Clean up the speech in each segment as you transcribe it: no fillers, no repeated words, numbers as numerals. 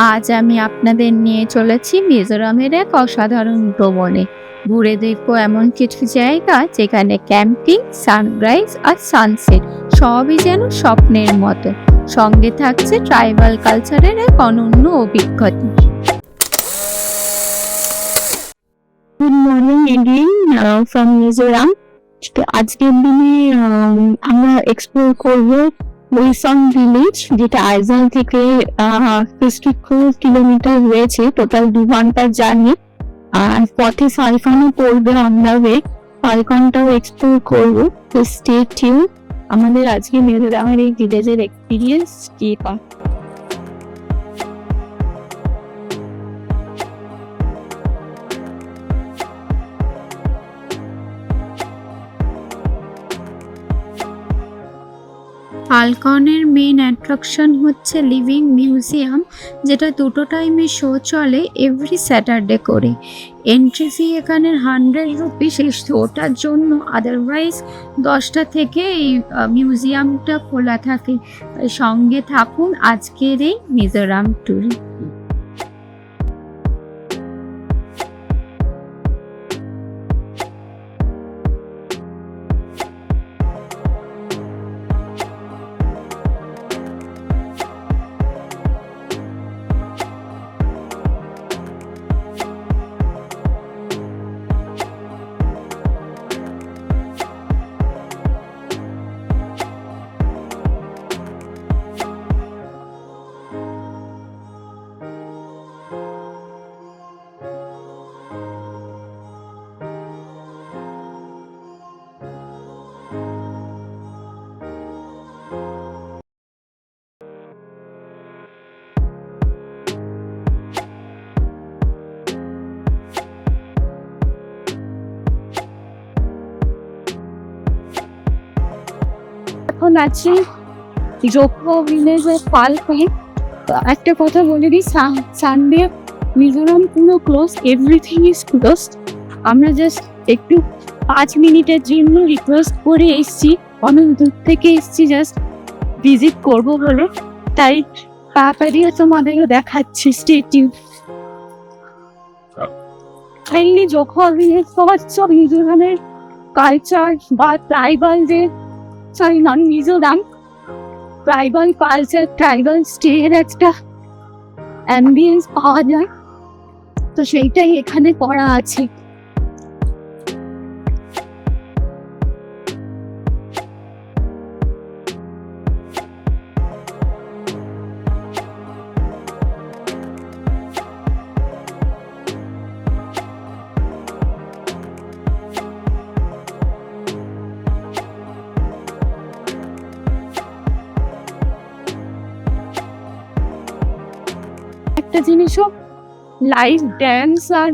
আজ আমি আপনাদের নিয়ে চলেছি মিজোরামের এক অসাধারণ ভ্রমণে। ঘুরে দেখবো এমন কিছু জায়গা যেখানে ক্যাম্পিং, সানরাইজ আর সানসেট সবই যেন স্বপ্নের মতো। সঙ্গে থাকছে ট্রাইবাল কালচারের এক অনন্য অভিজ্ঞতা। Good morning again from Mizoram. তো আজকের দিনে আমরা এক্সপ্লোর করবো উইসং ভিলেজ, যেটা আইজল থেকে 54 কিলোমিটার রয়েছে। টোটাল 2 ঘন্টার জার্নি। আর পথে ফালকনও পড়বে অন দ্য ওয়ে। ফালকনটাও এক্সপ্লোর করবো। তো স্টে টিউন। আমাদের আজকে মিজোরামের এই ভিলেজের এক্সপিরিয়েন্স কি হয়। ফালকনের মেইন অ্যাট্রাকশন হচ্ছে লিভিং মিউজিয়াম, যেটা 2টো টাইমে শো চলে এভরি স্যাটারডে করে। এন্ট্রি ফি এখানে 100 রুপিস এই শোটার জন্য, আদারওয়াইজ 10টা থেকে এই মিউজিয়ামটা খোলা থাকে। সঙ্গে থাকুন আজকের এই মিজোরাম ট্যুরে। এখন আছি জোকো ভিলেজের ফালকন। একটা কথা বলে দিই, সানডে মিজোরাম পুরো ক্লোজ, এভরিথিং ইজ ক্লোজ। আমরা জাস্ট একটু 5 মিনিটের জন্য রিকোয়েস্ট করে এসছি, অনেক দূর থেকে এসছি জাস্ট ভিজিট করবো বলে। তাই তাড়াতাড়ি তোমাদেরও দেখাচ্ছি, stay tune. Mainly Joko village সব মিজোরামের কালচার বা ট্রাইবাল যে মিজোরাম ট্রাইবাল কালচার, ট্রাইবাল স্টের একটা অ্যাম্বিয়েন্স পাওয়া যায়। তো সেইটাই এখানে করা আছে। একটা জিনিসও লাইভ ড্যান্স আর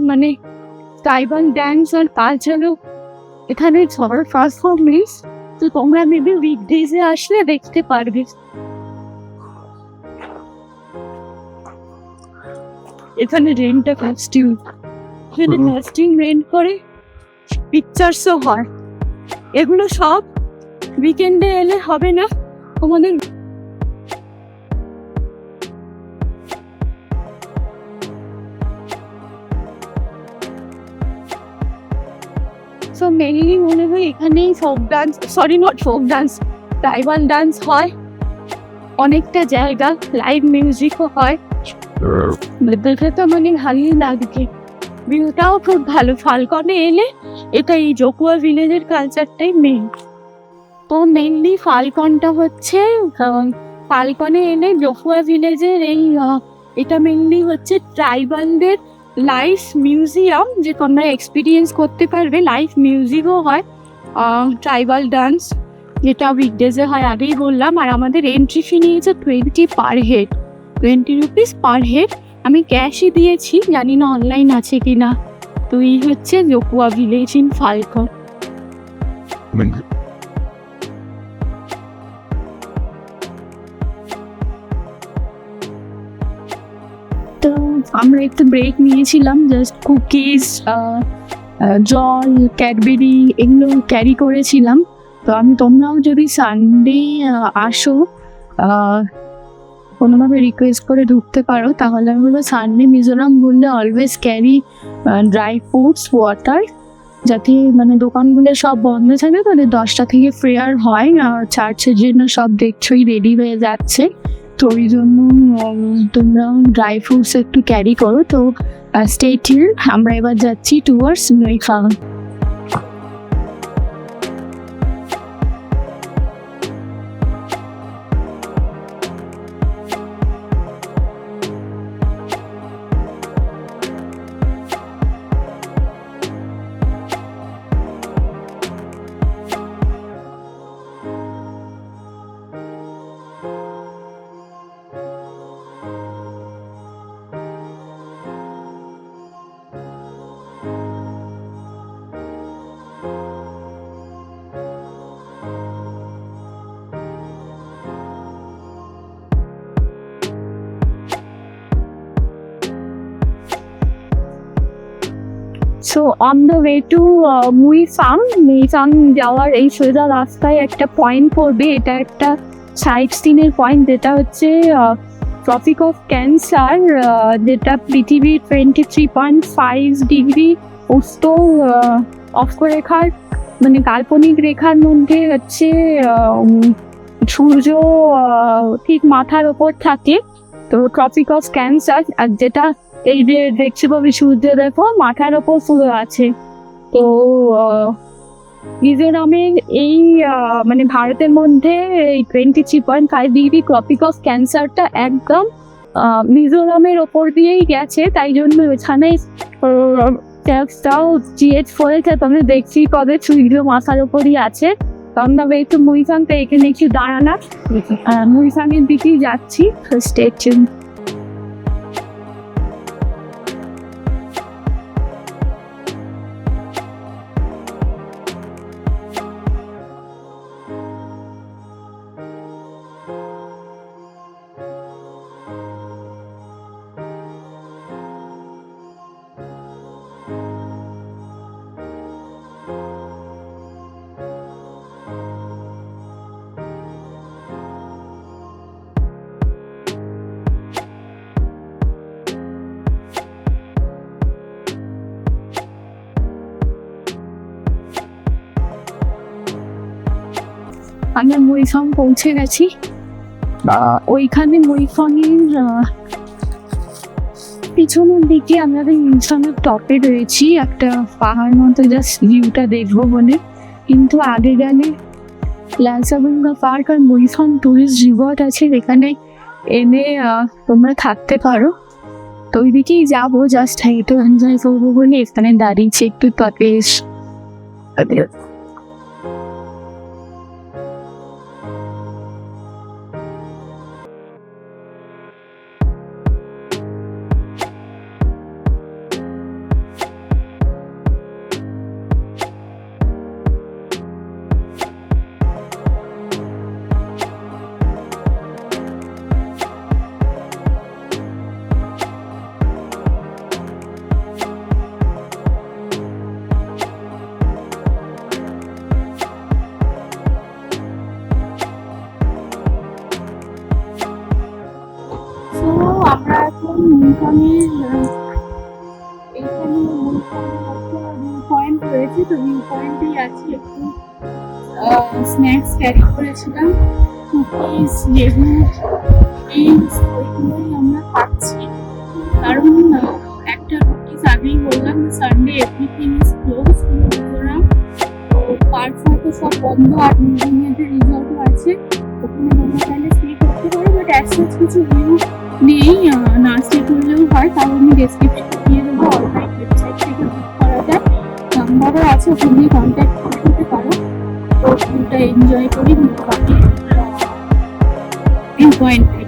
ট্রাইবাল ড্যান্স আর কালচারও এখানে সবার পারফরমেন্স। তো তোমরা মেবি উইকডেজে আসলে দেখতে পারবে। এখানে রেন্টটা কস্টিউম, এখানে কস্টিউম রেন্ট করে পিকচার্সও হয়। এগুলো সব উইকেন্ডে এলে হবে না তোমাদের। সো মেইনলি মনে হয় এখানেই ট্রাইবাল ডান্স হয়। অনেকটা জায়গা লাইভ মিউজিকও হয়। দেখে তো ভালোই লাগবে। ভিউটাও খুব ভালো। ফালকনে এলে এটা এই জোকুয়া ভিলেজের কালচারটাই মেইন। তো মেইনলি ফালকনটা হচ্ছে ফালকনে এলে জোকুয়া ভিলেজের এটা মেইনলি হচ্ছে ট্রাইবালদের লাইভ মিউজিয়াম, যে তোমরা এক্সপিরিয়েন্স করতে পারবে। লাইভ মিউজিকও হয়, ট্রাইবাল ডান্স, যেটা উইকডেজে হয় আগেই বললাম। আর আমাদের এন্ট্রি ফি নিয়েছে 20 রুপিস পার হেড। আমি ক্যাশই দিয়েছি, জানি না অনলাইন আছে কিনা। তো এই হচ্ছে জোকুয়া ভিলেজ ইন ফালকন। তো আমরা একটু ব্রেক নিয়েছিলাম, জাস্ট কুকিজ, জল, ক্যাডবেরি এগুলো ক্যারি করেছিলাম। তো তোমরাও যদি সানডে আসো কোনোভাবে রিকোয়েস্ট করে ঢুকতে পারো। তাহলে আমি বলবো সানডে মিজোরাম বললে always carry dry fruits, water, যাতে মানে দোকানগুলো সব বন্ধ থাকে। তাহলে 10টা থেকে ফেয়ার হয়, আর চার্চের জন্য সব দেখছোই রেডি হয়ে যাচ্ছে। তো ওই জন্য তোমরা ড্রাই ফ্রুটস একটু ক্যারি করো। তো স্টে টিউন, আমরা এবার যাচ্ছি towards Naifang. So on the way to Muifang যাওয়ার এই সোজা রাস্তায় একটা পয়েন্ট পড়বে। এটা একটা সাইট সিনের পয়েন্ট, যেটা হচ্ছে ট্রপিক অফ ক্যান্সার, যেটা পৃথিবীর 23.5 ডিগ্রি উত্তর অক্ষরেখার মানে কাল্পনিক রেখার মধ্যে হচ্ছে সূর্য ঠিক মাথার ওপর থাকে। তো ট্রপিক অফ ক্যান্সার, আর যেটা এই যে দেখছি পাবি সূর্য দেখো মাথার ওপর পুরো আছে। তো মিজোরামের এই মানে ভারতের মধ্যে এই 23.5 ডিগ্রি ট্রপিক অফ ক্যান্সারটা একদম মিজোরামের ওপর দিয়েই গেছে। তাই জন্য এখানে ট্যাক্সটাও জিএচ ফরেছে, তোমরা দেখছি কবে সূর্য মাথার ওপরই আছে। আমরা একটু মুইফাং, তো এখানে একটু দাঁড়ালাম, মুইফাংয়ের দিকেই যাচ্ছি। Stay tune. আমরা মুইফাং পৌঁছে গেছি। ওইখানে মুইফাংয়ের পিছনের দিকে আমাদের মুইফাংয়ের টপে রয়েছি, একটা পাহাড় মতো জাস্ট ভিউটা দেখবো বলে। কিন্তু আগে গেলে লালসাবঙ্গা পার্ক আর মুইফাং টুরিস্ট রিসর্ট আছে, এখানে এনে তোমরা থাকতে পারো। তো ওই দিকেই যাবো, জাস্ট একটু এনজয় করবো বলে এখানে দাঁড়িয়েছি একটু টপে। আমরা এখন মুইফাংয়ের এইখানে ভিউ পয়েন্ট রয়েছে, তো ভিউ পয়েন্টেই আছি। একটু স্ন্যাক্স ক্যারি করেছিলাম, কুকিজ, লেবু, ড্রিঙ্কস, ওইগুলোই আমরা খাচ্ছি। কারণ একটা কুকিজ আগেই বললাম, Sunday everything is close Mizoram. তো পার্ক তো সব বন্ধ, আর মিউজিয়ামের রিসর্টও আছে, ওখানে তোমরা চাইলে স্টে করতে পারো। বাট অ্যাজ সাচ কিছু ভিউ নেই, না স্টে করলেও হয়। তাও আমি ডেসক্রিপশনে দিয়ে দেবো, অনলাইন ওয়েবসাইট থেকে বুক করা যায়, নাম্বারও আছে, ওখানে দিয়ে কন্ট্যাক্ট করে নিতে পারো। তো ভিউটা এনজয় করি মুইফাংয়ের ভিউ পয়েন্টে।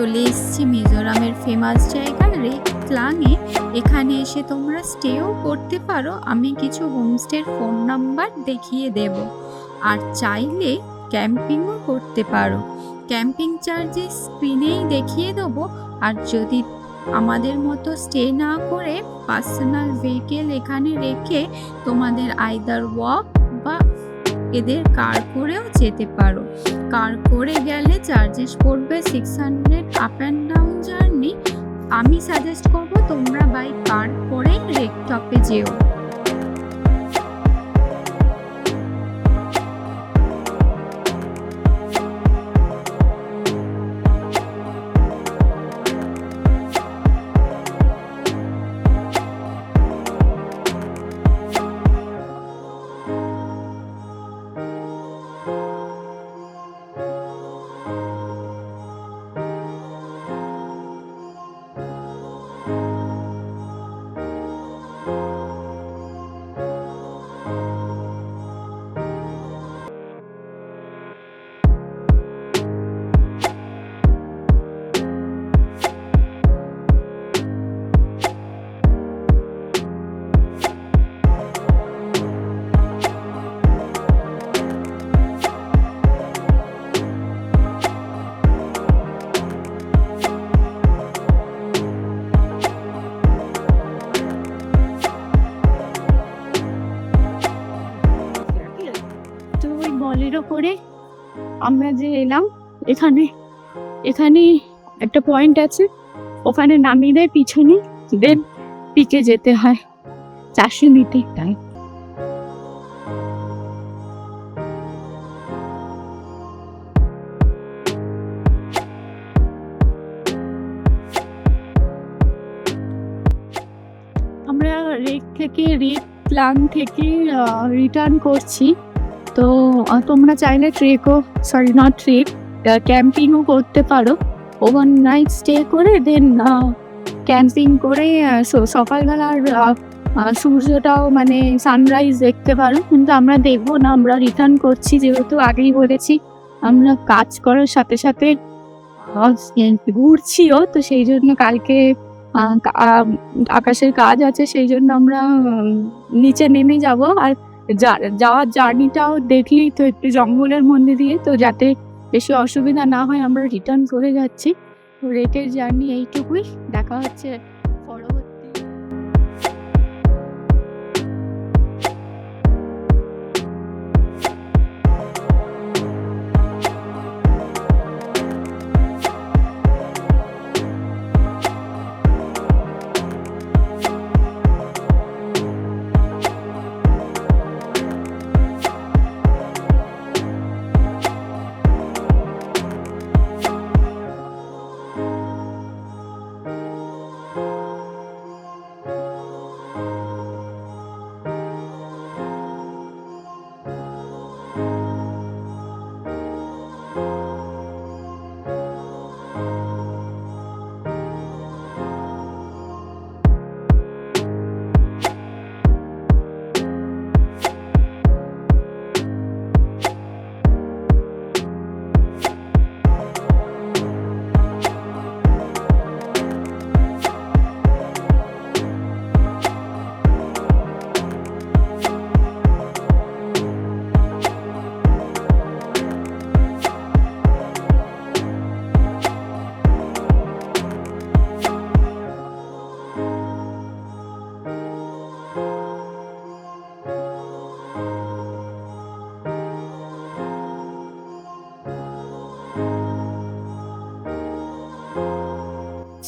চলে এসেছি মিজোরামের ফেমাস জায়গা রেকলাংয়ে। এখানে এসে তোমরা স্টেও করতে পারো, আমি কিছু হোমস্টের ফোন নাম্বার দেখিয়ে দেব। আর চাইলে ক্যাম্পিংও করতে পারো। ক্যাম্পিং চার্জেস স্ক্রিনেই দেখিয়ে দেবো। আর যদি আমাদের মতো স্টে না করে পার্সোনাল ভেহিকেল এখানে রেখে তোমাদের আইদার ওয়াক বা এদের কার করেও যেতে পারো। কার করে গেলে চার্জেস পড়বে 600 আপ অ্যান্ড ডাউন জার্নি। আমি সাজেস্ট করবো তোমরা বাই কার করে রেকটপে যেও। তো ওই বলেরও করে আমরা যে এলাম, এখানে এখানে একটা পয়েন্ট আছে, ওখানে নামিয়ে দেয় পিছনে, দেন পিকে যেতে হয় 400 মিটার টাইম। আমরা রেকলাং থেকে রিটার্ন করছি। তো তোমরা চাইলে ক্যাম্পিংও করতে পারো। ওভারনাইট স্টে করে দেন ক্যাম্পিং করে সকালবেলার সূর্যটাও মানে সানরাইজ দেখতে পারো। কিন্তু আমরা দেখবো না, আমরা রিটার্ন করছি, যেহেতু আগেই বলেছি আমরা কাজ করার সাথে সাথে ঘুরছিও। তো সেই জন্য কালকে আকাশের কাজ আছে, সেই জন্য আমরা নিচে নেমে যাব। আর যাওয়ার জার্নিটাও দেখলেই তো একটু জঙ্গলের মধ্যে দিয়ে, তো যাতে বেশি অসুবিধা না হয় আমরা রিটার্ন করে যাচ্ছি। তো রেকের জার্নি এইটুকুই, দেখা হচ্ছে পরবর্তী।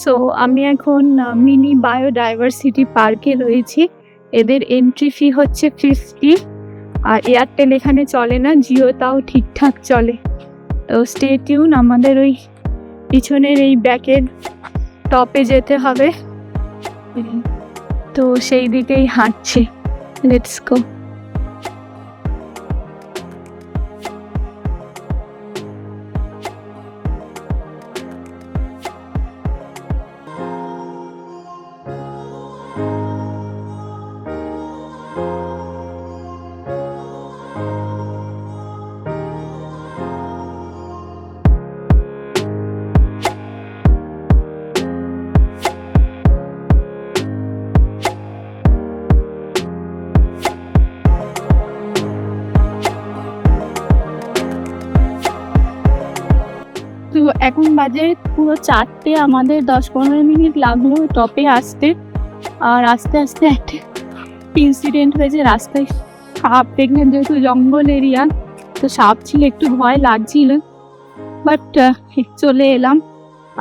সো আমি এখন মিনি বায়োডাইভার্সিটি পার্কে রয়েছি। এদের এন্ট্রি ফি হচ্ছে 50। আর এয়ারটেল এখানে চলে না, জিও তাও ঠিকঠাক চলে। তো স্টে টিউন, আমাদের ওই পিছনের এই ব্যাকের টপে যেতে হবে, তো সেই দিকেই হাঁটছি। Let's go. এখন বাজে পুরো 4টে, আমাদের 10-15 মিনিট লাগলো টপে আসতে। আর আস্তে আস্তে একটা ইনসিডেন্ট হয়েছে রাস্তায়। সাপ দেখলেন, যেহেতু জঙ্গল এরিয়া, তো সাপ ছিল, একটু ভয় লাগছিল, বাট চলে এলাম।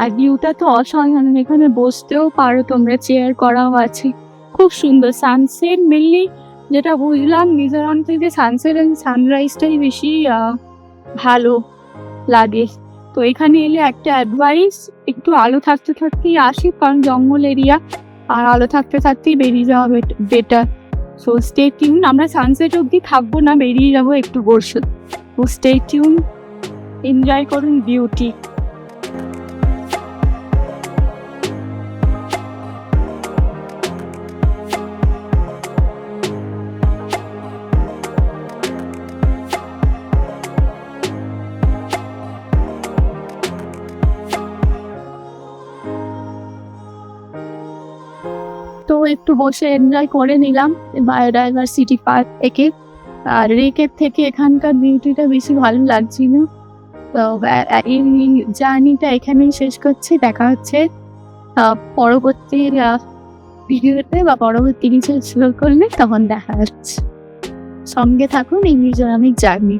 আর ভিউটা তো অসাধারণ, এখানে বসতেও পারো তোমরা, চেয়ার করাও আছে, খুব সুন্দর সানসেট। মেনলি যেটা বুঝলাম, মিজোরাম থেকে সানসেট অ্যান্ড সানরাইজটাই বেশি ভালো লাগে। তো এখানে এলে একটা অ্যাডভাইস, একটু আলো থাকতে থাকতেই আসি, কারণ জঙ্গল এরিয়া, আর আলো থাকতে থাকতেই বেরিয়ে যাওয়া বেটার। সো স্টে টিউন, আমরা সানসেট অবধি থাকবো না, বেরিয়ে যাবো একটু বসে। তো স্টে টিউন, এনজয় করুন বিউটি। তো একটু বসে এনজয় করে নিলাম বায়োডাইভার্সিটি পার্ক থেকে। আর রেকের থেকে এখানকার বিউটিটা বেশি ভালো লাগছিল। তো এই জার্নিটা এখানেই শেষ করছি। দেখা হচ্ছে পরবর্তী ভিডিওতে বা পরবর্তী কিছু এক্সপ্লোর করলে, তখন দেখা হচ্ছে। সঙ্গে থাকুন এই মিজোরামের জার্নি।